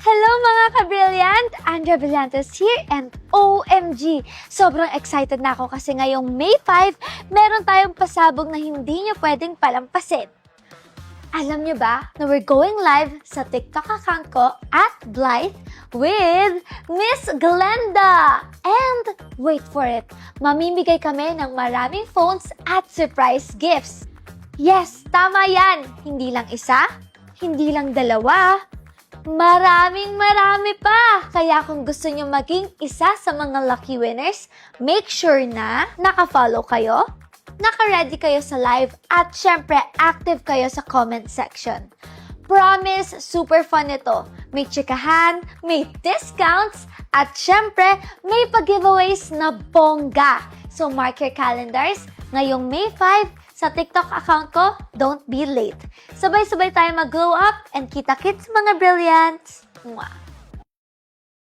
Hello mga ka-brilliant! Andrea Brillantes here and OMG! Sobrang excited na ako kasi ngayong May 5, meron tayong pasabog na hindi nyo pwedeng palampasin. Alam nyo ba na we're going live sa TikTok account ko at Blythe with Miss Glenda! And wait for it, mamimigay kami ng maraming phones at surprise gifts. Yes, tama yan! Hindi lang isa, hindi lang dalawa, marami pa! Kaya kung gusto nyo maging isa sa mga lucky winners, make sure na naka-follow kayo, naka-ready kayo sa live, at syempre active kayo sa comment section. Promise, super fun ito. May tsikahan, may discounts, at syempre may pag-giveaways na bongga. So mark your calendars, ngayong May 5, sa TikTok account ko, don't be late. Sabay-sabay tayo mag-glow up and kita-kits mga brilliants! Mwah!